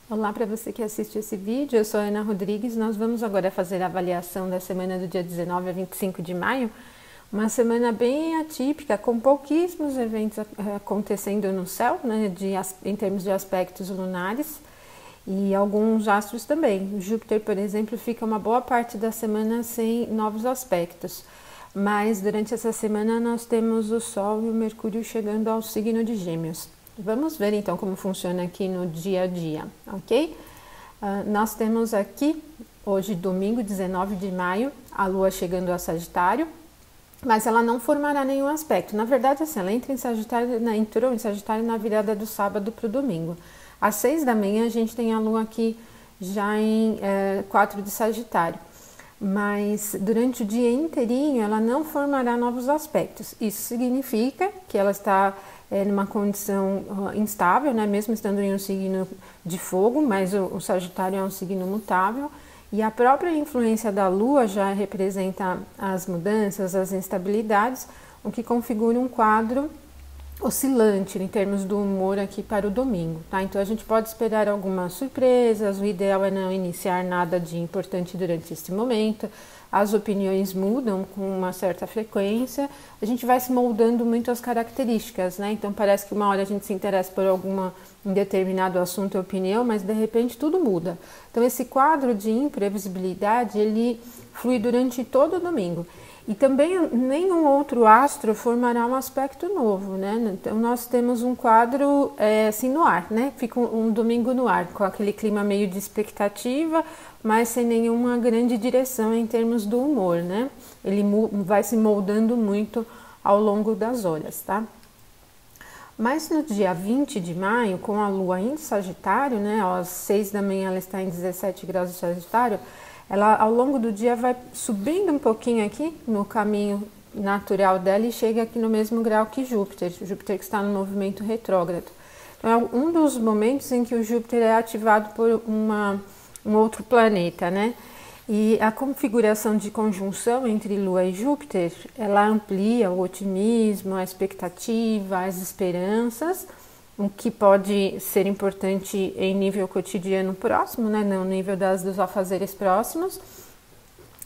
Olá para você que assiste esse vídeo, eu sou a Ana Rodrigues. Nós vamos agora fazer a avaliação da semana do dia 19 a 25 de maio, uma semana bem atípica, com pouquíssimos eventos acontecendo no céu, né, em termos de aspectos lunares, e alguns astros também. O Júpiter, por exemplo, fica uma boa parte da semana sem novos aspectos, mas durante essa semana nós temos o Sol e o Mercúrio chegando ao signo de Gêmeos. Vamos ver então como funciona aqui no dia a dia, ok? Nós temos aqui, hoje domingo 19 de maio, a Lua chegando a Sagitário, mas ela não formará nenhum aspecto. Na verdade, assim, ela entrou em Sagitário na virada do sábado para o domingo. Às 6 da manhã a gente tem a Lua aqui já em 4 de Sagitário. Mas durante o dia inteirinho ela não formará novos aspectos. Isso significa que ela está numa condição instável, né? Mesmo estando em um signo de fogo, mas o Sagitário é um signo mutável, e a própria influência da Lua já representa as mudanças, as instabilidades, o que configura um quadro oscilante em termos do humor aqui para o domingo, tá? Então a gente pode esperar algumas surpresas, o ideal é não iniciar nada de importante durante este momento, as opiniões mudam com uma certa frequência, a gente vai se moldando muito às características, né? Então parece que uma hora a gente se interessa por um determinado assunto ou opinião, mas de repente tudo muda. Então esse quadro de imprevisibilidade, ele flui durante todo o domingo. E também nenhum outro astro formará um aspecto novo, né? Então nós temos um quadro assim no ar, né? Fica um domingo no ar, com aquele clima meio de expectativa, mas sem nenhuma grande direção em termos do humor, né? Ele vai se moldando muito ao longo das horas, tá? Mas no dia 20 de maio, com a Lua em Sagitário, né? Às 6 da manhã ela está em 17 graus de Sagitário, ela ao longo do dia vai subindo um pouquinho aqui no caminho natural dela e chega aqui no mesmo grau que Júpiter que está no movimento retrógrado. Então é um dos momentos em que o Júpiter é ativado por um outro planeta, né? E a configuração de conjunção entre Lua e Júpiter, ela amplia o otimismo, a expectativa, as esperanças, o que pode ser importante em nível cotidiano próximo, né, no nível dos afazeres próximos,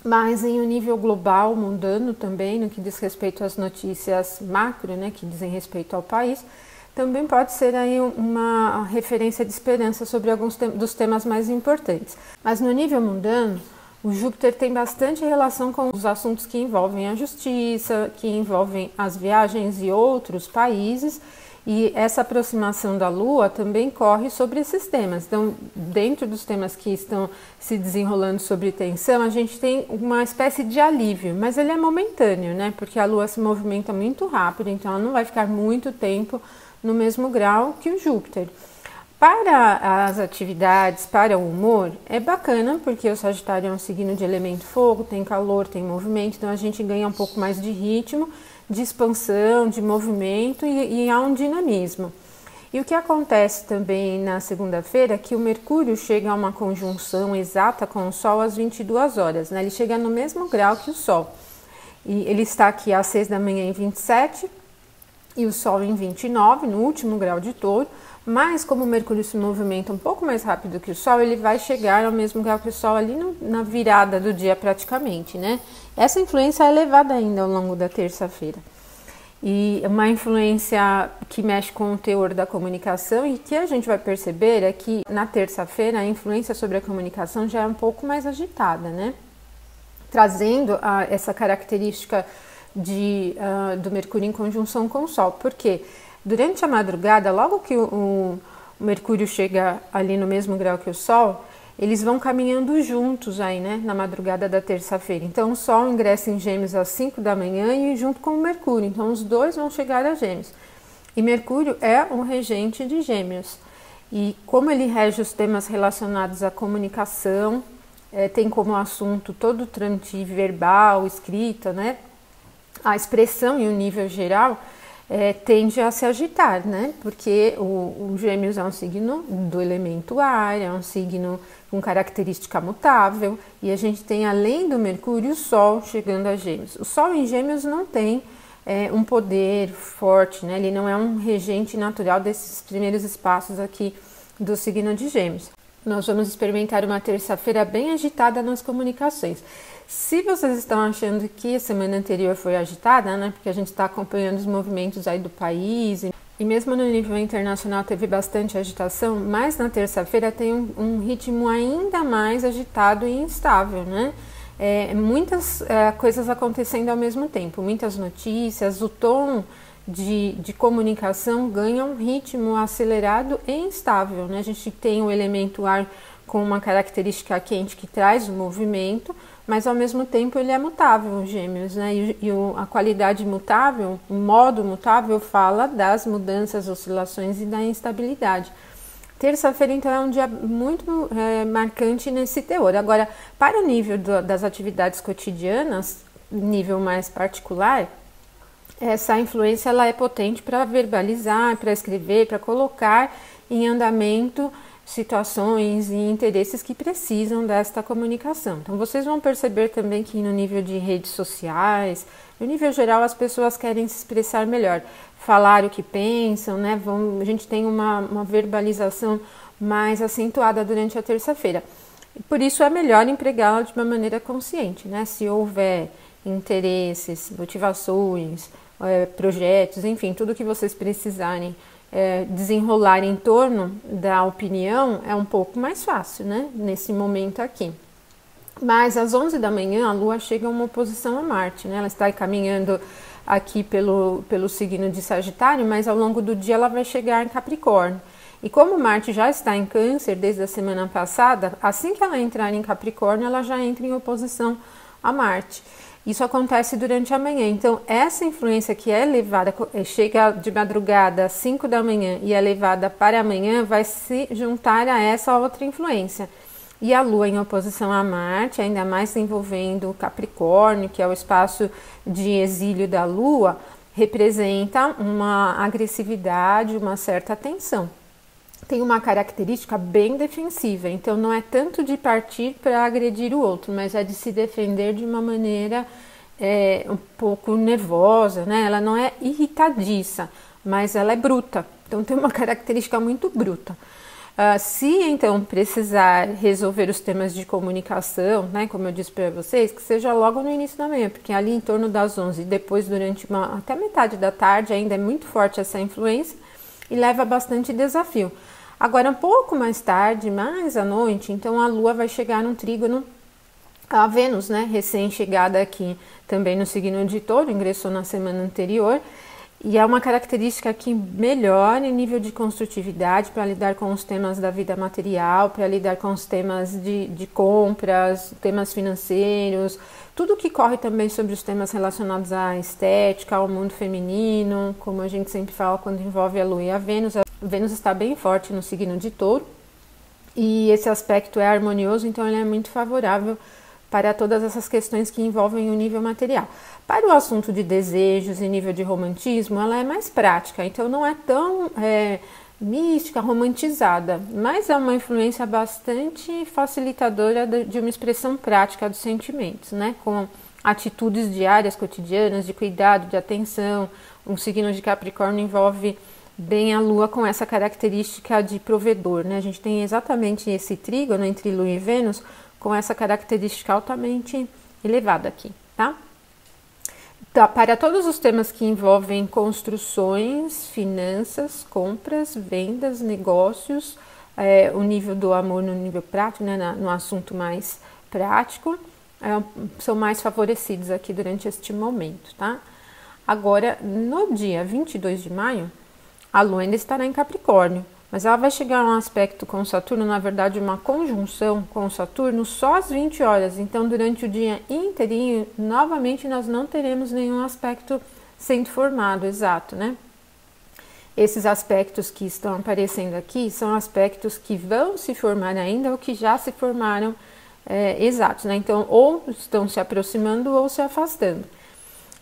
mas em um nível global, mundano também, no que diz respeito às notícias macro, né, que dizem respeito ao país, também pode ser aí uma referência de esperança sobre alguns dos temas mais importantes. Mas no nível mundano, o Júpiter tem bastante relação com os assuntos que envolvem a justiça, que envolvem as viagens e outros países, e essa aproximação da Lua também corre sobre esses temas. Então, dentro dos temas que estão se desenrolando sobre tensão, a gente tem uma espécie de alívio, mas ele é momentâneo, né? Porque a Lua se movimenta muito rápido, então ela não vai ficar muito tempo no mesmo grau que o Júpiter. Para as atividades, para o humor, é bacana, porque o Sagitário é um signo de elemento fogo, tem calor, tem movimento, então a gente ganha um pouco mais de ritmo, de expansão, de movimento e há um dinamismo. E o que acontece também na segunda-feira é que o Mercúrio chega a uma conjunção exata com o Sol às 22 horas, né? Ele chega no mesmo grau que o Sol. E ele está aqui às 6 da manhã em 27 e o Sol em 29, no último grau de Touro. Mas como o Mercúrio se movimenta um pouco mais rápido que o Sol, ele vai chegar ao mesmo grau que o Sol ali na virada do dia praticamente, né? Essa influência é elevada ainda ao longo da terça-feira. E uma influência que mexe com o teor da comunicação e que a gente vai perceber é que na terça-feira a influência sobre a comunicação já é um pouco mais agitada, né? Trazendo essa característica do Mercúrio em conjunção com o Sol. Por quê? Durante a madrugada, logo que o Mercúrio chega ali no mesmo grau que o Sol, eles vão caminhando juntos aí, né, na madrugada da terça-feira. Então, o Sol ingressa em Gêmeos às 5 da manhã e junto com o Mercúrio. Então, os dois vão chegar a Gêmeos. E Mercúrio é um regente de Gêmeos. E como ele rege os temas relacionados à comunicação, tem como assunto todo o trâmite verbal, escrita, né, a expressão e o nível geral, tende a se agitar, né? Porque o Gêmeos é um signo do elemento ar, é um signo com característica mutável, e a gente tem, além do Mercúrio, o Sol chegando a Gêmeos. O Sol em Gêmeos não tem um poder forte, né? Ele não é um regente natural desses primeiros espaços aqui do signo de Gêmeos. Nós vamos experimentar uma terça-feira bem agitada nas comunicações. Se vocês estão achando que a semana anterior foi agitada, né, porque a gente está acompanhando os movimentos aí do país e mesmo no nível internacional teve bastante agitação, mas na terça-feira tem um ritmo ainda mais agitado e instável, né? Muitas coisas acontecendo ao mesmo tempo, muitas notícias, o tom de comunicação ganha um ritmo acelerado e instável, né? A gente tem o elemento ar com uma característica quente que traz o movimento, mas ao mesmo tempo ele é mutável, Gêmeos, né? A qualidade mutável, o modo mutável fala das mudanças, oscilações e da instabilidade. Terça-feira, então, é um dia muito marcante nesse teor. Agora, para o nível das atividades cotidianas, nível mais particular, essa influência ela é potente para verbalizar, para escrever, para colocar em andamento situações e interesses que precisam desta comunicação. Então, vocês vão perceber também que no nível de redes sociais, no nível geral, as pessoas querem se expressar melhor, falar o que pensam, né? A gente tem uma verbalização mais acentuada durante a terça-feira. Por isso, é melhor empregá-la de uma maneira consciente, né? Se houver interesses, motivações, projetos, enfim, tudo que vocês precisarem desenrolar em torno da opinião é um pouco mais fácil, né? Nesse momento aqui. Mas às 11 da manhã a Lua chega a uma oposição a Marte, né? Ela está caminhando aqui pelo signo de Sagitário, mas ao longo do dia ela vai chegar em Capricórnio. E como Marte já está em Câncer desde a semana passada, assim que ela entrar em Capricórnio, ela já entra em oposição a Marte. Isso acontece durante a manhã, então essa influência que é levada, chega de madrugada às 5 da manhã e é levada para amanhã, vai se juntar a essa outra influência. E a Lua em oposição a Marte, ainda mais envolvendo Capricórnio, que é o espaço de exílio da Lua, representa uma agressividade, uma certa tensão. Tem uma característica bem defensiva, então não é tanto de partir para agredir o outro, mas é de se defender de uma maneira um pouco nervosa, né? Ela não é irritadiça, mas ela é bruta, então tem uma característica muito bruta. Se então precisar resolver os temas de comunicação, né, como eu disse para vocês, que seja logo no início da manhã, porque ali em torno das 11, depois durante até metade da tarde ainda é muito forte essa influência e leva bastante desafio. Agora, um pouco mais tarde, mais à noite, então a Lua vai chegar num trígono a Vênus, né, recém-chegada aqui também no signo de Touro, ingressou na semana anterior, e é uma característica que melhora em nível de construtividade para lidar com os temas da vida material, para lidar com os temas de compras, temas financeiros, tudo que corre também sobre os temas relacionados à estética, ao mundo feminino, como a gente sempre fala quando envolve a Lua e a Vênus. A Vênus está bem forte no signo de Touro e esse aspecto é harmonioso, então ele é muito favorável para todas essas questões que envolvem o nível material. Para o assunto de desejos e nível de romantismo, ela é mais prática, então não é tão mística, romantizada, mas é uma influência bastante facilitadora de uma expressão prática dos sentimentos, né? Com atitudes diárias, cotidianas, de cuidado, de atenção. Um signo de Capricórnio envolve bem a Lua com essa característica de provedor, né? A gente tem exatamente esse trígono entre Lua e Vênus com essa característica altamente elevada aqui, tá? Então, para todos os temas que envolvem construções, finanças, compras, vendas, negócios, o nível do amor no nível prático, né, no assunto mais prático, são mais favorecidos aqui durante este momento, tá? Agora, no dia 22 de maio, a Lua ainda estará em Capricórnio, mas ela vai chegar a um aspecto com Saturno, na verdade uma conjunção com Saturno só às 20 horas, então durante o dia inteirinho, novamente nós não teremos nenhum aspecto sendo formado, exato, né? Esses aspectos que estão aparecendo aqui são aspectos que vão se formar ainda ou que já se formaram exatos, né? Então ou estão se aproximando ou se afastando.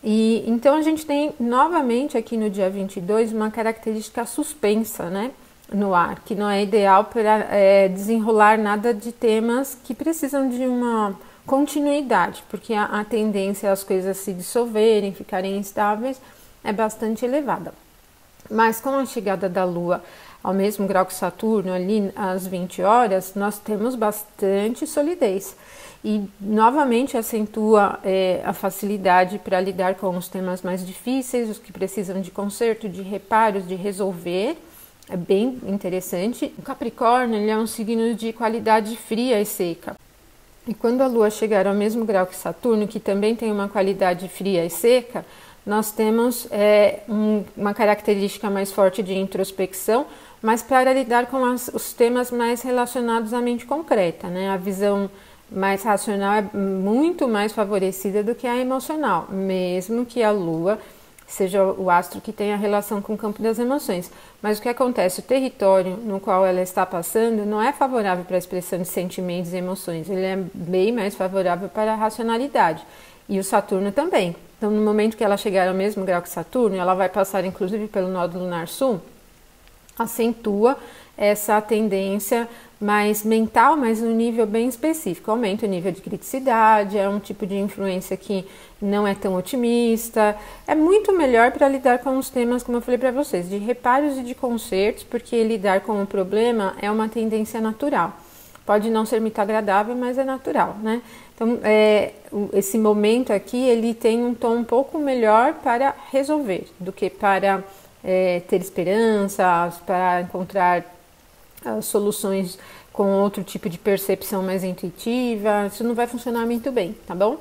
E então a gente tem novamente aqui no dia 22 uma característica suspensa, né? No ar, que não é ideal para desenrolar nada de temas que precisam de uma continuidade, porque a tendência às coisas se dissolverem, ficarem instáveis, é bastante elevada. Mas com a chegada da Lua ao mesmo grau que Saturno, ali às 20 horas, nós temos bastante solidez. E novamente acentua a facilidade para lidar com os temas mais difíceis, os que precisam de conserto, de reparos, de resolver. É bem interessante. O Capricórnio, ele é um signo de qualidade fria e seca. E quando a Lua chegar ao mesmo grau que Saturno, que também tem uma qualidade fria e seca, nós temos uma característica mais forte de introspecção, mas para lidar com os temas mais relacionados à mente concreta, né? A visão mais racional é muito mais favorecida do que a emocional, mesmo que a Lua seja o astro que tem a relação com o campo das emoções. Mas o que acontece? O território no qual ela está passando não é favorável para a expressão de sentimentos e emoções, ele é bem mais favorável para a racionalidade. E o Saturno também. Então, no momento que ela chegar ao mesmo grau que Saturno, ela vai passar inclusive pelo nódo lunar sul, acentua essa tendência mais mental, mas num nível bem específico. Aumenta o nível de criticidade, é um tipo de influência que não é tão otimista. É muito melhor para lidar com os temas, como eu falei para vocês, de reparos e de consertos, porque lidar com o problema é uma tendência natural. Pode não ser muito agradável, mas é natural, né? Então, esse momento aqui, ele tem um tom um pouco melhor para resolver do que para ter esperança, para encontrar soluções com outro tipo de percepção mais intuitiva. Isso não vai funcionar muito bem, tá bom?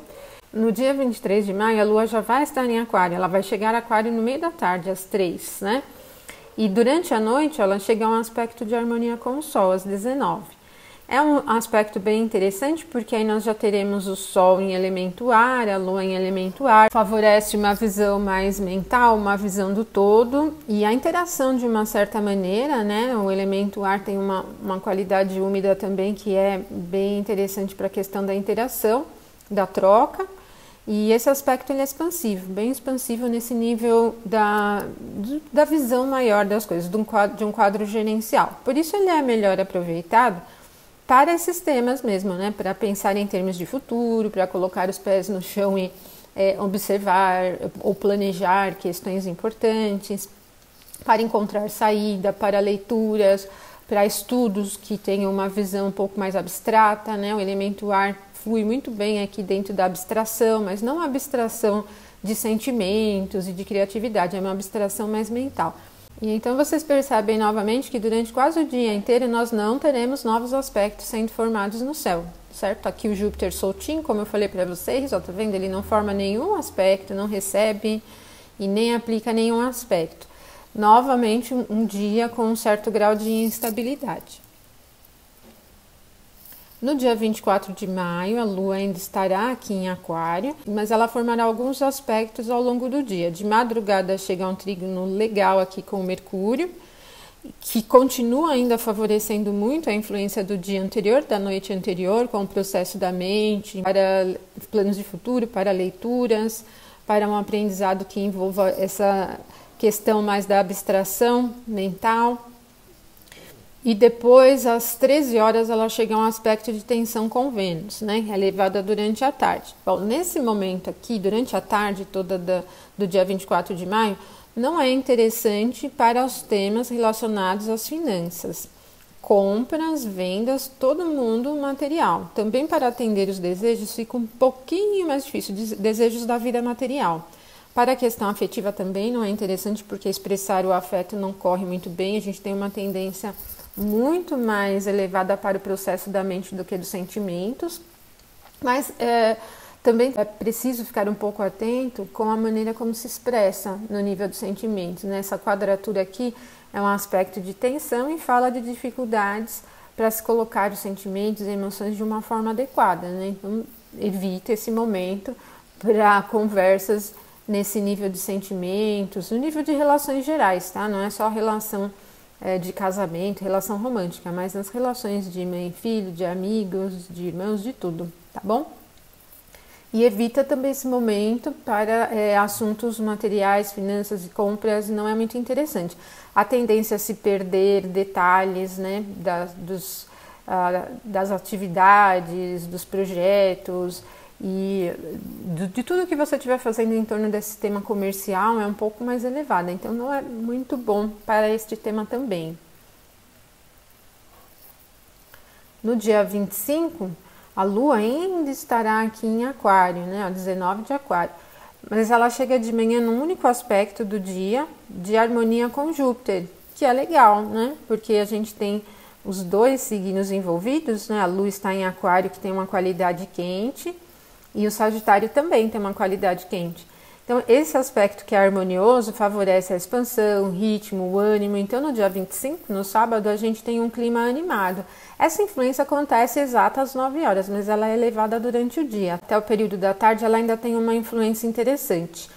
No dia 23 de maio, a Lua já vai estar em Aquário. Ela vai chegar a Aquário no meio da tarde, às 3, né? E durante a noite, ela chega a um aspecto de harmonia com o Sol, às 19. É um aspecto bem interessante, porque aí nós já teremos o Sol em elemento ar, a Lua em elemento ar, favorece uma visão mais mental, uma visão do todo, e a interação de uma certa maneira, né? O elemento ar tem uma qualidade úmida também, que é bem interessante para a questão da interação, da troca, e esse aspecto ele é expansivo, bem expansivo nesse nível da visão maior das coisas, de um quadro gerencial. Por isso ele é melhor aproveitado para esses temas mesmo, né? Para pensar em termos de futuro, para colocar os pés no chão e observar ou planejar questões importantes, para encontrar saída, para leituras, para estudos que tenham uma visão um pouco mais abstrata, né? O elemento ar flui muito bem aqui dentro da abstração, mas não a abstração de sentimentos e de criatividade, é uma abstração mais mental. E então vocês percebem novamente que durante quase o dia inteiro nós não teremos novos aspectos sendo formados no céu, certo? Aqui o Júpiter soltinho, como eu falei para vocês, ó, tá vendo? Ele não forma nenhum aspecto, não recebe e nem aplica nenhum aspecto. Novamente um dia com um certo grau de instabilidade. No dia 24 de maio, a Lua ainda estará aqui em Aquário, mas ela formará alguns aspectos ao longo do dia. De madrugada chega um trígono legal aqui com o Mercúrio, que continua ainda favorecendo muito a influência do dia anterior, da noite anterior, com o processo da mente, para planos de futuro, para leituras, para um aprendizado que envolva essa questão mais da abstração mental. E depois, às 13 horas, ela chega a um aspecto de tensão com Vênus, né? Elevada durante a tarde. Bom, nesse momento aqui, durante a tarde toda do dia 24 de maio, não é interessante para os temas relacionados às finanças. Compras, vendas, todo mundo material. Também para atender os desejos fica um pouquinho mais difícil, desejos da vida material. Para a questão afetiva também não é interessante, porque expressar o afeto não corre muito bem, a gente tem uma tendência muito mais elevada para o processo da mente do que dos sentimentos, mas também é preciso ficar um pouco atento com a maneira como se expressa no nível dos sentimentos, né? Essa quadratura aqui é um aspecto de tensão e fala de dificuldades para se colocar os sentimentos e emoções de uma forma adequada, né? Então, evite esse momento para conversas nesse nível de sentimentos, no nível de relações gerais, tá? Não é só relação de casamento, relação romântica, mas nas relações de mãe e filho, de amigos, de irmãos, de tudo, tá bom? E evita também esse momento para assuntos materiais, finanças e compras, não é muito interessante. A tendência a se perder detalhes, né, das atividades, dos projetos e de tudo que você estiver fazendo em torno desse tema comercial é um pouco mais elevada, então não é muito bom para este tema também. No dia 25, a Lua ainda estará aqui em Aquário, né? 19 de Aquário. Mas ela chega de manhã num único aspecto do dia, de harmonia com Júpiter, que é legal, né? Porque a gente tem os dois signos envolvidos, né? A Lua está em Aquário, que tem uma qualidade quente, e o Sagitário também tem uma qualidade quente. Então, esse aspecto que é harmonioso favorece a expansão, o ritmo, o ânimo. Então, no dia 25, no sábado, a gente tem um clima animado. Essa influência acontece exata às 9 horas, mas ela é elevada durante o dia. Até o período da tarde, ela ainda tem uma influência interessante.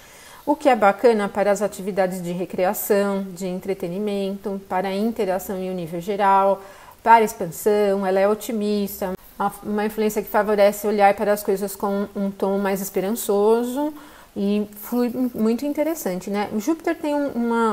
O que é bacana para as atividades de recreação, de entretenimento, para a interação em um nível geral, para a expansão, ela é otimista, uma influência que favorece olhar para as coisas com um tom mais esperançoso e flui muito interessante, né? O Júpiter tem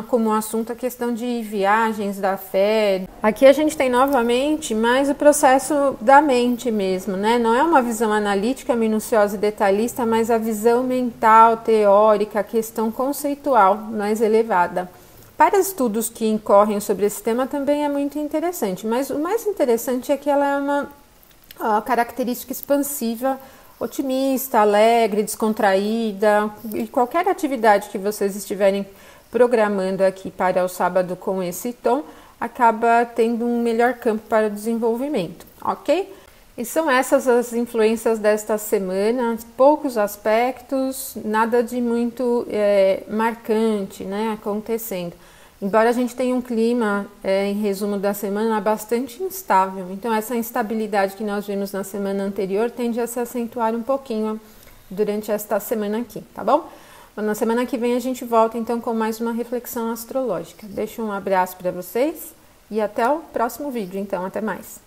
como assunto a questão de viagens, da fé. Aqui a gente tem novamente mais o processo da mente mesmo, né? Não é uma visão analítica, minuciosa e detalhista, mas a visão mental, teórica, a questão conceitual mais elevada. Para estudos que incorrem sobre esse tema também é muito interessante, mas o mais interessante é que ela é uma característica expansiva, otimista, alegre, descontraída, e qualquer atividade que vocês estiverem programando aqui para o sábado com esse tom, acaba tendo um melhor campo para o desenvolvimento, ok? E são essas as influências desta semana, poucos aspectos, nada de muito marcante, né, acontecendo. Embora a gente tenha um clima, em resumo da semana, bastante instável. Então, essa instabilidade que nós vimos na semana anterior tende a se acentuar um pouquinho durante esta semana aqui, tá bom? Na semana que vem a gente volta, então, com mais uma reflexão astrológica. Deixo um abraço para vocês e até o próximo vídeo, então. Até mais!